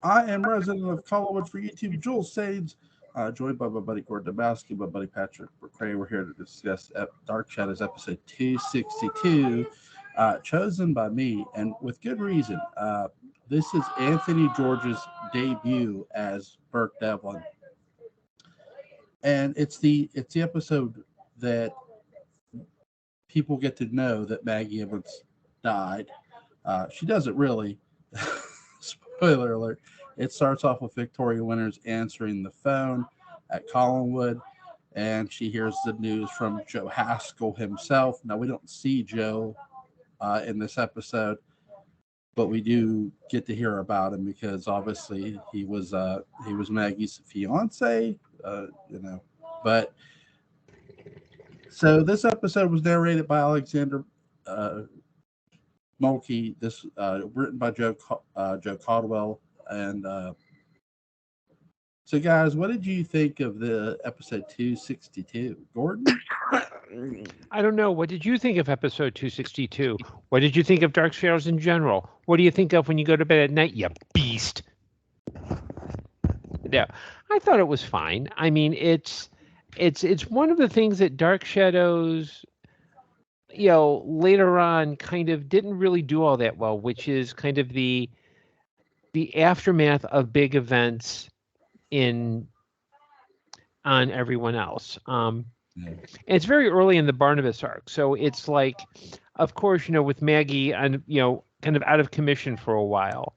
I am resident of Collinwood for YouTube, Joel Sage, joined by my buddy Gordon Dymowski, my buddy Patrick McCray. We're here to discuss Dark Shadows episode 262, chosen by me, and with good reason. This is Anthony George's debut as Burke Devlin, and it's the episode that people get to know that Maggie Evans died. She doesn't really. Spoiler alert. It starts off with Victoria Winters answering the phone at Collinwood, and she hears the news from Joe Haskell himself. Now, we don't see Joe in this episode, but we do get to hear about him because obviously he was Maggie's fiance, you know. But so this episode was narrated by Alexander uh, Mulkey. This written by Joe Caldwell. And so, guys, what did you think of the episode 262? Gordon? I don't know. What did you think of episode 262? What did you think of Dark Shadows in general? What do you think of when you go to bed at night, you beast? Yeah, I thought it was fine. I mean, it's one of the things that Dark Shadows, later on kind of didn't really do all that well, which is kind of the aftermath of big events in on everyone else. Yeah. And it's very early in the Barnabas arc, so it's like, of course, with Maggie and kind of out of commission for a while,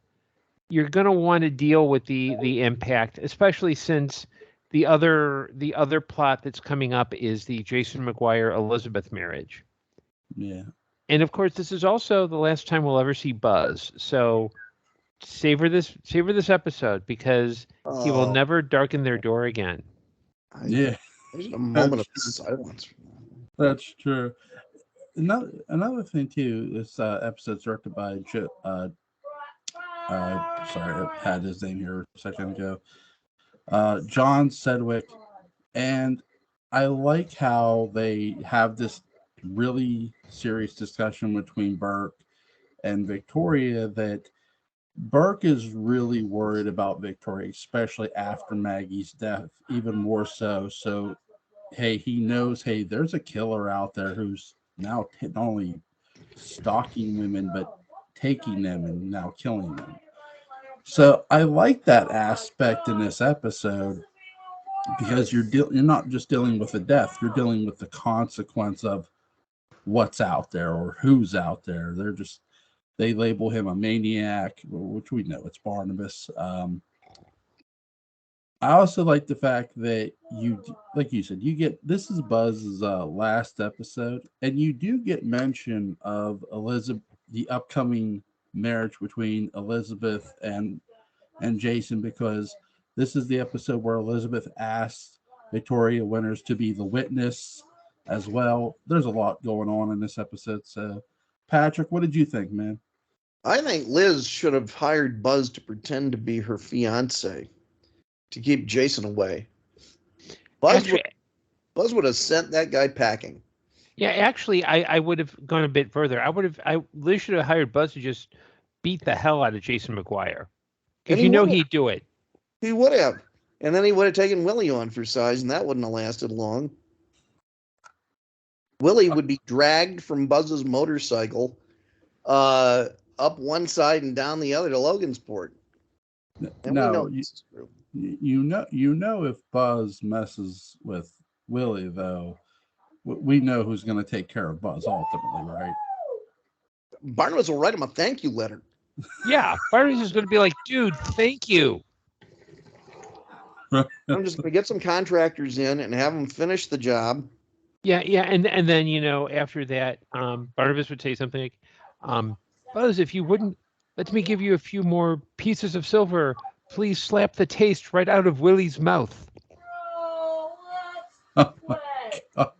you're going to want to deal with the impact, especially since the other plot that's coming up is the Jason McGuire Elizabeth marriage. Yeah. And of course, this is also the last time we'll ever see Buzz. So savor this episode because he will never darken their door again. Yeah. There's a moment of silence. That's true. Another thing, too, this episode's directed by Joe. Sorry, I had his name here a second ago. John Sedgwick. And I like how they have this really serious discussion between Burke and Victoria that Burke is really worried about Victoria, especially after Maggie's death, even more so. So, hey, he knows, hey, there's a killer out there who's now not only stalking women, but taking them and now killing them. So I like that aspect in this episode because you're not just dealing with the death, you're dealing with the consequence of what's out there or who's out there. They label him a maniac, which we know it's Barnabas. I also like the fact that like you said, you get this is Buzz's last episode, and you do get mention of Elizabeth, the upcoming marriage between Elizabeth and Jason, because this is the episode where Elizabeth asked Victoria Winters to be the witness as well. There's a lot going on in this episode. So, Patrick, what did you think, man? I think Liz should have hired Buzz to pretend to be her fiance to keep Jason away. Buzz would have sent that guy packing. Yeah, actually, I would have gone a bit further. Liz should have hired Buzz to just beat the hell out of Jason McGuire. Because he'd do it. He would have. And then he would have taken Willie on for size, and that wouldn't have lasted long. Willie would be dragged from Buzz's motorcycle up one side and down the other to Logansport. And no, you know if Buzz messes with Willie, though, we know who's going to take care of Buzz ultimately, right? Barnabas will write him a thank you letter. Yeah, Barnabas is going to be like, dude, thank you. I'm just going to get some contractors in and have them finish the job. Yeah, and then after that, Barnabas would say something like, Buzz, if you wouldn't let me give you a few more pieces of silver, please slap the taste right out of Willie's mouth. Oh my god!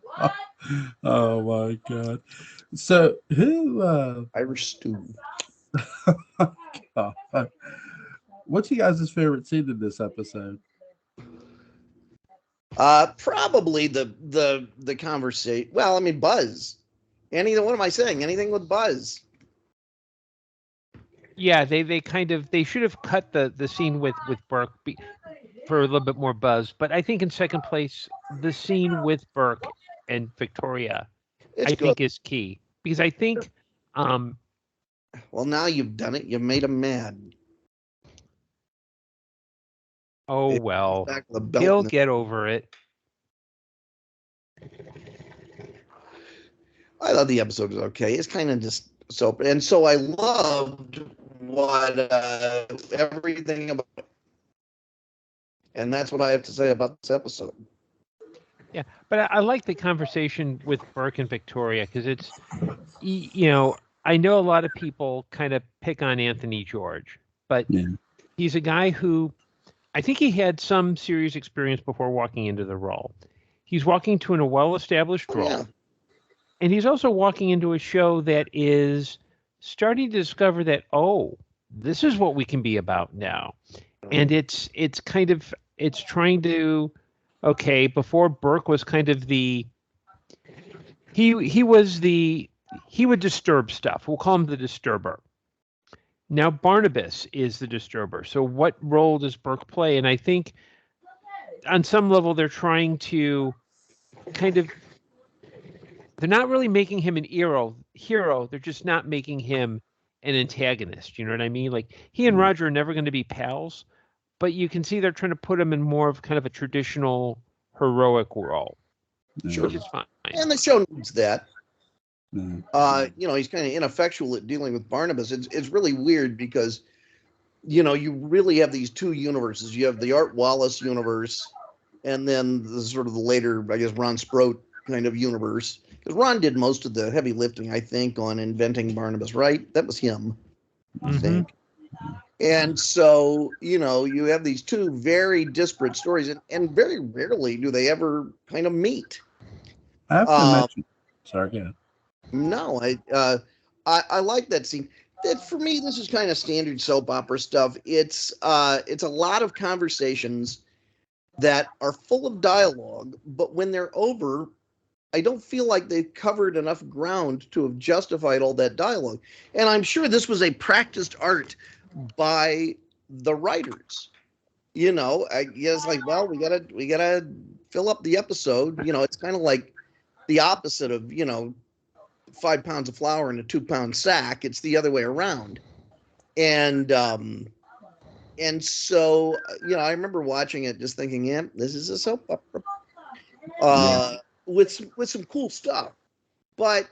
Oh my god! So who? Irish stew. God. What's you guys' favorite scene in this episode? Probably the conversation. Well, I mean, Buzz. What am I saying? Anything with Buzz. Yeah, they should have cut the scene with Burke for a little bit more buzz. But I think in second place, the scene with Burke and Victoria, It's I good. think is key because I think, Well, now you've done it. You made him mad. oh It- well, Back with a belt he'll in the- get over it. I thought the episode was okay. It's kind of just soap, and so I loved what everything about it. And that's what I have to say about this episode. Yeah, but I like the conversation with Burke and Victoria because it's, I know a lot of people kind of pick on Anthony George, but Yeah. he's a guy who I think he had some serious experience before walking into the role. He's walking to a well-established role, Yeah. and he's also walking into a show that is starting to discover that, this is what we can be about now. And it's trying to, okay, before Burke was kind of he would disturb stuff. We'll call him the disturber. Now Barnabas is the disturber. So what role does Burke play? And I think on some level they're trying to they're not really making him an hero. They're just not making him an antagonist. You know what I mean? Like he and Roger are never going to be pals, but you can see they're trying to put him in more of kind of a traditional heroic role, Sure. which is fine. And the show needs that. Yeah. He's kind of ineffectual at dealing with Barnabas. It's really weird because, you really have these two universes. You have the Art Wallace universe, and then the sort of the later, I guess, Ron Sproat kind of universe. Because Ron did most of the heavy lifting, I think, on inventing Barnabas, right? That was him, I think. And so, you have these two very disparate stories, and very rarely do they ever kind of meet. I have to mention. Sorry, go ahead. No, I like that scene. That for me, this is kind of standard soap opera stuff. It's a lot of conversations that are full of dialogue, but when they're over, I don't feel like they've covered enough ground to have justified all that dialogue. And I'm sure this was a practiced art by the writers. I guess like, well, we gotta fill up the episode. It's kind of like the opposite of 5 pounds of flour in a 2-pound sack. It's the other way around. And so I remember watching it just thinking, yeah, this is a soap opera with some cool stuff. But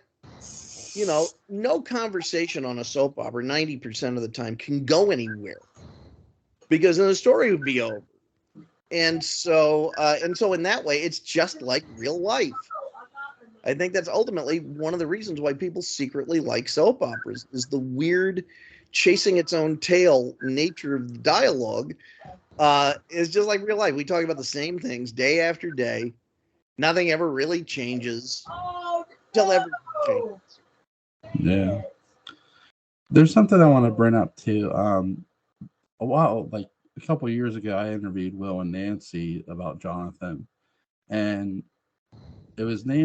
no conversation on a soap opera 90% of the time can go anywhere because then the story would be over. And so in that way, it's just like real life. I think that's ultimately one of the reasons why people secretly like soap operas is the weird chasing its own tail nature of the dialogue is just like real life. We talk about the same things day after day. Nothing ever really changes till everything changes. Yeah. There's something I want to bring up too. A couple of years ago, I interviewed Will and Nancy about Jonathan, and it was Will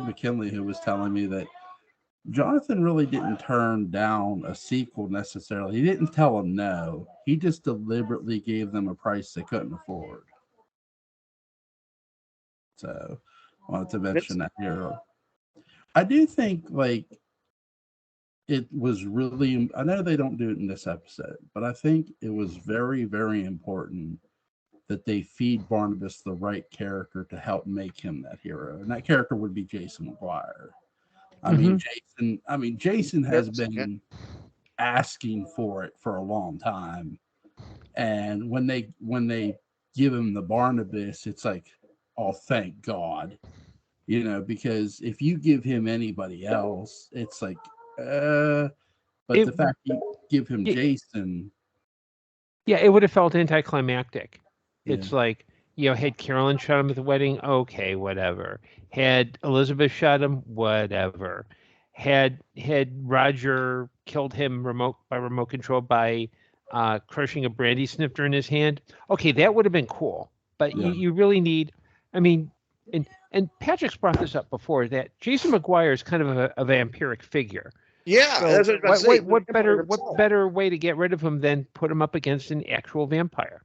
McKinley who was telling me that Jonathan really didn't turn down a sequel necessarily. He didn't tell them no. He just deliberately gave them a price they couldn't afford. So I wanted to mention that here. I do think it was really, I know they don't do it in this episode, but I think it was very, very important that they feed Barnabas the right character to help make him that hero. And that character would be Jason McGuire. Jason has been asking for it for a long time. And when they give him the Barnabas, it's like, oh, thank God. Because if you give him anybody else, it's like, the fact you give him Jason. Yeah, it would have felt anticlimactic. Yeah. It's like, had Carolyn shot him at the wedding? Okay, whatever. Had Elizabeth shot him? Whatever. Had Roger killed him remote control by crushing a brandy snifter in his hand? Okay, that would have been cool. But you really need, and Patrick's brought this up before, that Jason McGuire is kind of a vampiric figure. Yeah, So that's what I was about to say. what better way to get rid of him than put him up against an actual vampire?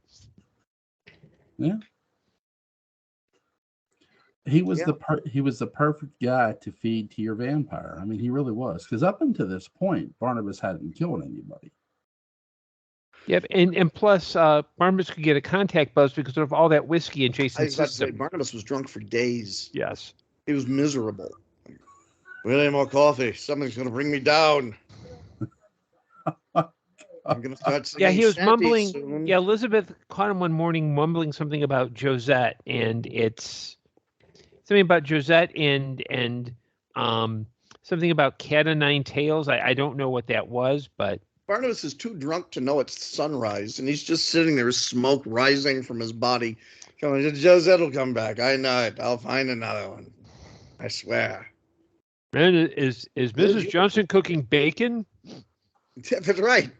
Yeah. He was the perfect guy to feed to your vampire. I mean, he really was. Because up until this point, Barnabas hadn't killed anybody. Yep, and plus, Barnabas could get a contact buzz because of all that whiskey in Jason's system. Barnabas was drunk for days. Yes. He was miserable. We need more coffee. Something's going to bring me down. I'm going to start singing. Yeah, he was mumbling. Soon. Yeah, Elizabeth caught him one morning mumbling something about Josette, and it's something about Josette and something about Cat o' Nine Tails. I don't know what that was, but Barnabas is too drunk to know it's sunrise, and he's just sitting there, smoke rising from his body. Going, Josette will come back. I know it. I'll find another one. I swear. Man, is Mrs. Johnson cooking bacon? That's right.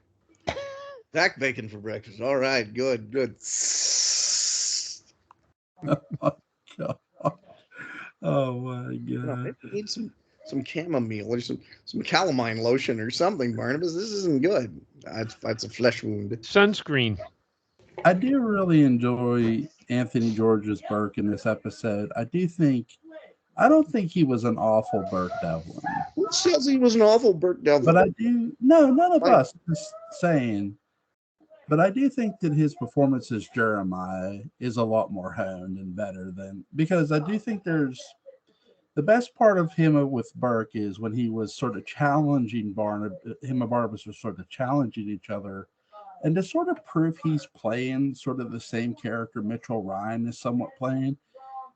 Back bacon for breakfast. All right, good. Oh my god! I need some chamomile or some calamine lotion or something, Barnabas. This isn't good. That's a flesh wound. Sunscreen. I do really enjoy Anthony George's Burke in this episode. I don't think he was an awful Burke Devlin. Who says he was an awful Burke Devlin? But I do. No, none of us. Just saying. But I do think that his performance as Jeremiah is a lot more honed and better than, because I do think there's the best part of him with Burke is when he was sort of challenging Barnabas. Him and Barnabas were sort of challenging each other, and to sort of prove he's playing sort of the same character Mitchell Ryan is somewhat playing.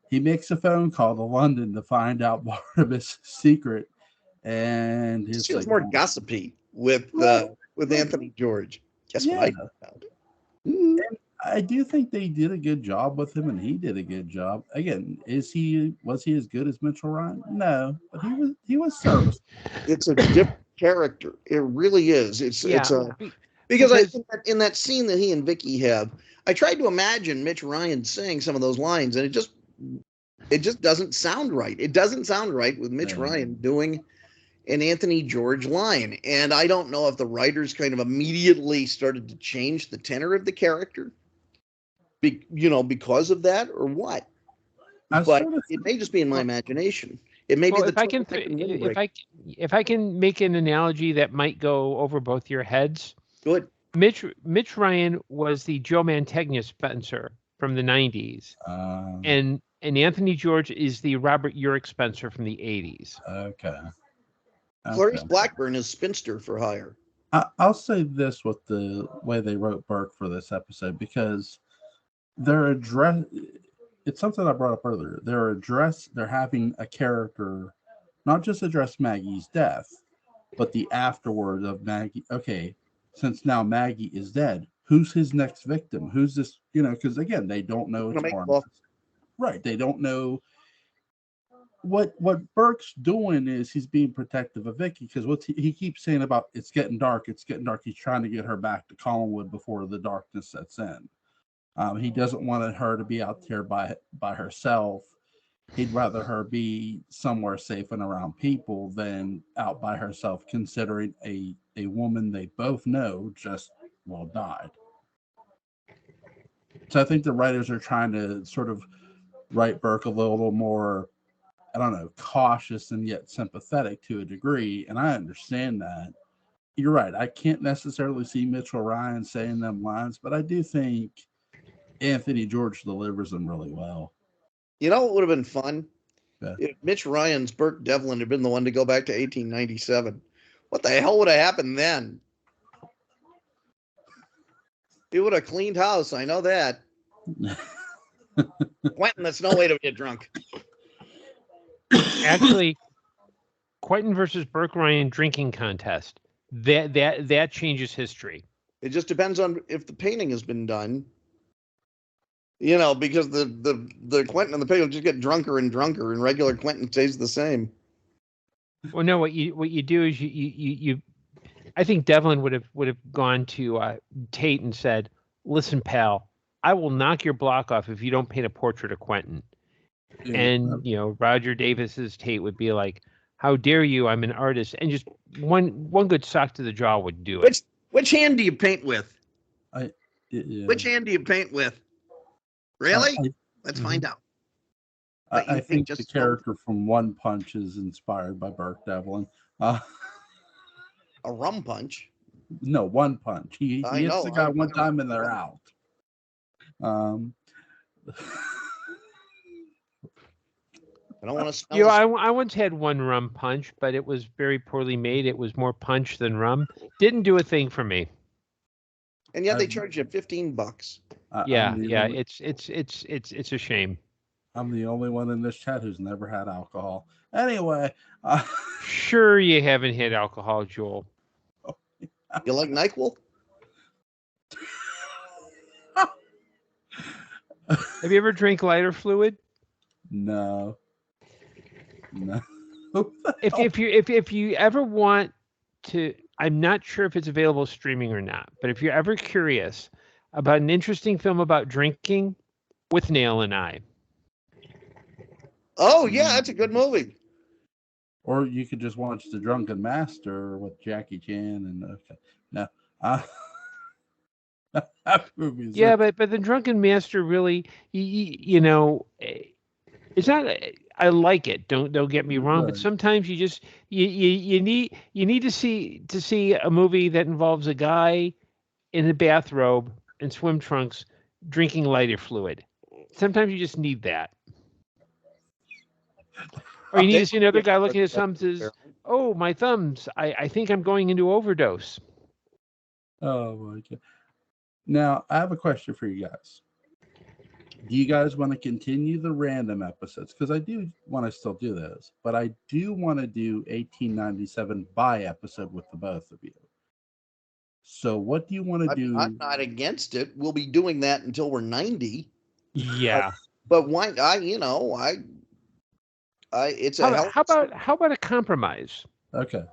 He makes a phone call to London to find out Barnabas' secret, and his feels more gossipy with Anthony George. Guess what I found? And I do think they did a good job with him, and he did a good job. Again, was he as good as Mitchell Ryan? No, but he was serviceable. It's a different character. It really is. Because in that scene that he and Vicky have, I tried to imagine Mitch Ryan saying some of those lines, and it just doesn't sound right. It doesn't sound right with Mitch Ryan doing an Anthony George line. And I don't know if the writers kind of immediately started to change the tenor of the character, because of that or what. But it may just be in my imagination. It may be if I can make an analogy that might go over both your heads. Good. Mitch Ryan was the Joe Mantegna Spencer from the 90s. And Anthony George is the Robert Urich Spencer from the 80s. Okay. Clarice Blackburn is spinster for hire. I'll say this with the way they wrote Burke for this episode, because it's something I brought up earlier. They're having a character not just address Maggie's death, but the afterward of Maggie. Okay, since now Maggie is dead, who's his next victim? Who's this? Because again, they don't know it's Barnabas. Right. They don't know what Burke's doing is he's being protective of Vicky, because what he keeps saying about it's getting dark. He's trying to get her back to Collinwood before the darkness sets in. He doesn't want her to be out there by herself. He'd rather her be somewhere safe and around people than out by herself, considering a woman they both know just died. So I think the writers are trying to sort of write Burke a little more, I don't know, cautious and yet sympathetic to a degree. And I understand that. You're right. I can't necessarily see Mitchell Ryan saying them lines, but I do think Anthony George delivers them really well. You know what would have been fun? Yeah. If Mitch Ryan's Burke Devlin had been the one to go back to 1897. What the hell would have happened then? He would have cleaned house. I know that. Quentin, that's no way to get drunk. Actually, Quentin versus Burke Ryan drinking contest. That changes history. It just depends on if the painting has been done. Because the Quentin and the painting just get drunker and drunker, and regular Quentin stays the same. Well, no. What you do is you I think Devlin would have gone to Tate and said, "Listen, pal, I will knock your block off if you don't paint a portrait of Quentin." Yeah. And Roger Davis's Tate would be like, how dare you? I'm an artist, and just one good sock to the jaw would do it. Which hand do you paint with? Yeah. Which hand do you paint with? Really? Let's find out. I think the character from One Punch is inspired by Burt Devlin. A rum punch? No, One Punch. He hits the guy one time and they're out. I don't want to smell. You know, I once had one rum punch, but it was very poorly made. It was more punch than rum. Didn't do a thing for me. And yet they charge you $15. Yeah. It's a shame. I'm the only one in this chat who's never had alcohol. Anyway. Sure, you haven't had alcohol, Joel. You like NyQuil? Have you ever drank lighter fluid? No. If you ever want to, I'm not sure if it's available streaming or not, but if you're ever curious about an interesting film about drinking, With Nail and I. Oh yeah, that's a good movie. Or you could just watch The Drunken Master with Jackie Chan and that movie. Yeah, but The Drunken Master really, you know, it's not. I like it. Don't get me wrong, but sometimes you just you need to see a movie that involves a guy in a bathrobe and swim trunks drinking lighter fluid. Sometimes you just need that. Or you need to see another guy looking at his thumbs and says, "Oh, my thumbs! I think I'm going into overdose." Oh my God! Now I have a question for you guys. Do you guys want to continue the random episodes? Because I do want to still do those, but I do want to do 1897 by episode with the both of you. So what do you want to do? I'm not against it. We'll be doing that until we're 90. Yeah. But why? It's a how about a compromise? Okay.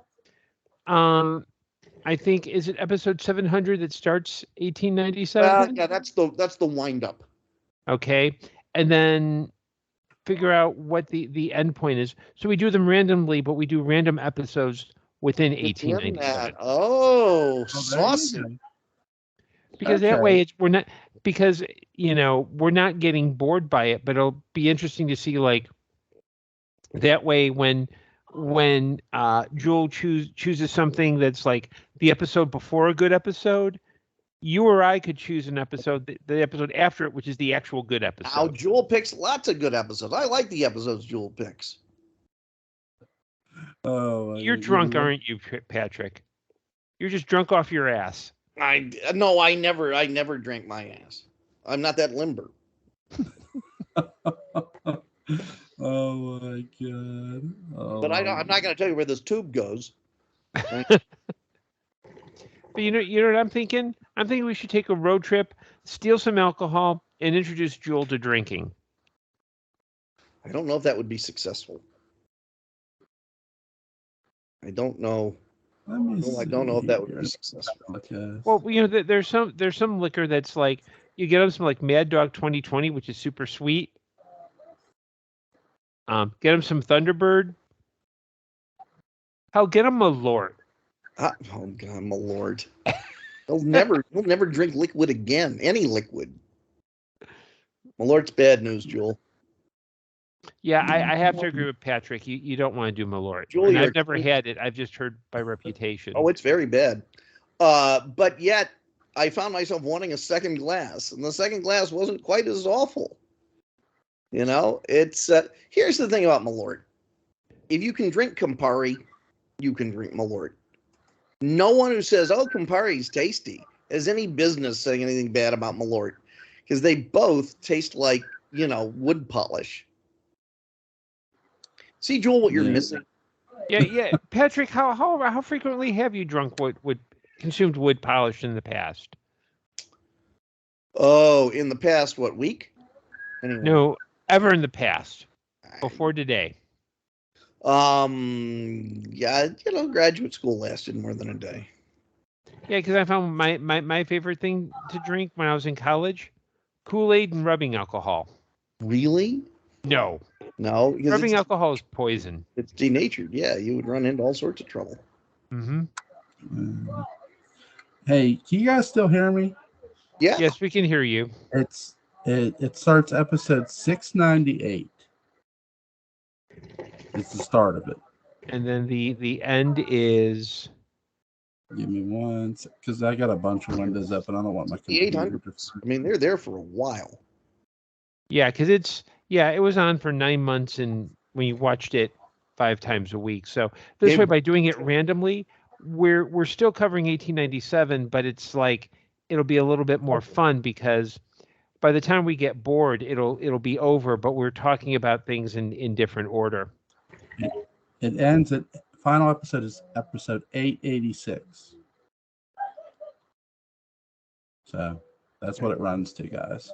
I think, is it episode 700 that starts 1897? Yeah, that's the wind up. Okay, and then figure out what the end point is. So we do them randomly, but we do random episodes within 1897. Oh, saucy. Because that way we're not getting bored by it, but it'll be interesting to see, like, that way when Jewel chooses something that's like the episode before a good episode, you or I could choose an episode, the episode after it, which is the actual good episode. Now, Jewel picks lots of good episodes. I like the episodes Jewel picks. Oh, you're drunk, aren't you, Patrick? You're just drunk off your ass. I never drank my ass. I'm not that limber. Oh my God! Oh, but I'm not going to tell you where this tube goes. But you know what I'm thinking? I'm thinking we should take a road trip, steal some alcohol, and introduce Jewel to drinking. I don't know if that would be successful. I don't know. I don't know if that would be successful. Okay. Well, there's some liquor that's like, you get them some like Mad Dog 2020, which is super sweet. Get them some Thunderbird. Hell, get them Malort. Oh God, Malort. He'll never drink liquid again. Any liquid. Malort's bad news, Joel. Yeah, I have to agree with Patrick. You don't want to do Malort. Joel, I've never had it. I've just heard by reputation. Oh, it's very bad. But yet I found myself wanting a second glass, and the second glass wasn't quite as awful. You know, it's here's the thing about Malort. If you can drink Campari, you can drink Malort. No one who says, "Oh, Campari's tasty," has any business saying anything bad about Malort, because they both taste like, wood polish. See, Joel, what you're missing. Yeah. Patrick, how frequently have you consumed wood polish in the past? Oh, in the past, what, week? Anyway. No, ever in the past, before today. Yeah, graduate school lasted more than a day. Yeah, because I found my favorite thing to drink when I was in college, Kool-Aid and rubbing alcohol. Really? No, No, because rubbing alcohol is poison. it's denatured. Yeah, you would run into all sorts of trouble. Mm-hmm. Hey, can you guys still hear me? Yeah. Yes, we can hear you. It starts episode 698. It's the start of it. And then the end is Give me one, because I got a bunch of windows up and I don't want my The computer 800s. I mean, they're there for a while. because it was on for 9 months, and we watched it 5 times a week. So this way, by doing it randomly, we're still covering 1897, but it's like it'll be a little bit more fun because by the time we get bored, it'll be over. But we're talking about things in different order. It ends at final episode is episode 886. So that's what it runs to, guys.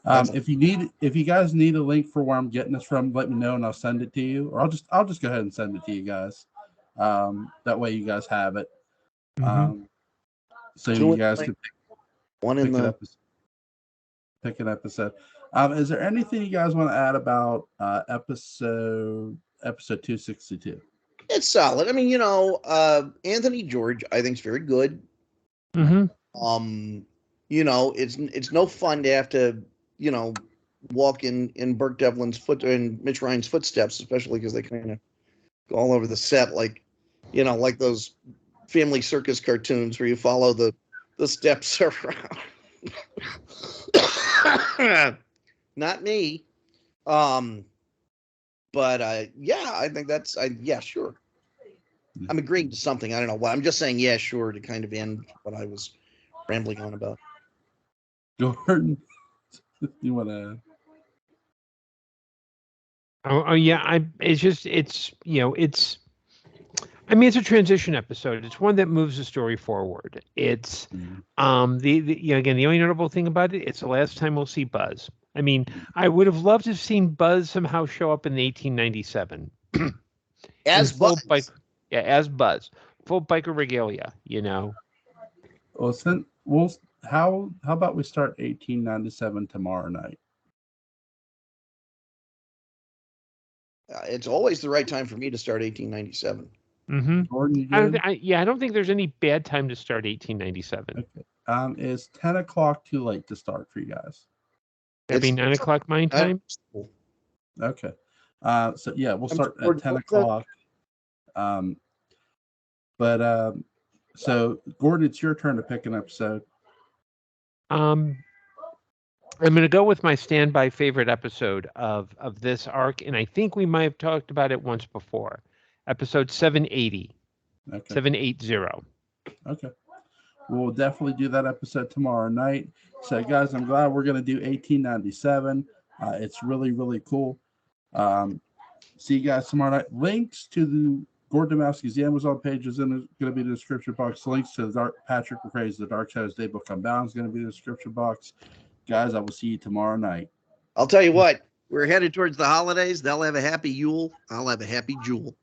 If you guys need a link for where I'm getting this from, let me know and I'll send it to you. Or I'll just go ahead and send it to you guys. That way you guys have it. So you guys can pick an episode. Is there anything you guys want to add about episode 262? It's solid. I mean, Anthony George, I think, is very good. Mm-hmm. It's no fun to have to, walk in Burke Devlin's and Mitch Ryan's footsteps, especially because they kind of go all over the set, like those family circus cartoons where you follow the steps around. Not me. But I think that's sure. I'm agreeing to something. I don't know what. I'm just saying, yeah, sure, to kind of end what I was rambling on about. Jordan, you want to? Oh yeah. It's a transition episode. It's one that moves the story forward. It's the only notable thing about it, it's the last time we'll see Buzz. I mean, I would have loved to have seen Buzz somehow show up in 1897 as Buzz. As Buzz, full biker regalia. Well, how about we start 1897 tomorrow night? It's always the right time for me to start 1897. Mm-hmm. Jordan, I don't think there's any bad time to start 1897. Okay. Is 10 o'clock too late to start for you guys? That'd be 9 o'clock my time. Okay. So yeah, we'll start at 10 o'clock. So Gordon, it's your turn to pick an episode. I'm going to go with my standby favorite episode of this arc, and I think we might have talked about it once before. Episode 780. Okay. 780. Okay. We'll definitely do that episode tomorrow night. So, guys, I'm glad we're going to do 1897. It's really, really cool. See you guys tomorrow night. Links to the Gordon Dymowski's Amazon page is going to be in the description box. Links to Patrick McCray's The Dark Shadows Daybook Unbound is going to be in the description box. Guys, I will see you tomorrow night. I'll tell you what. We're headed towards the holidays. They'll have a happy Yule. I'll have a happy Jewel.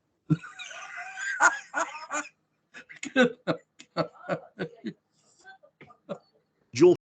Jewel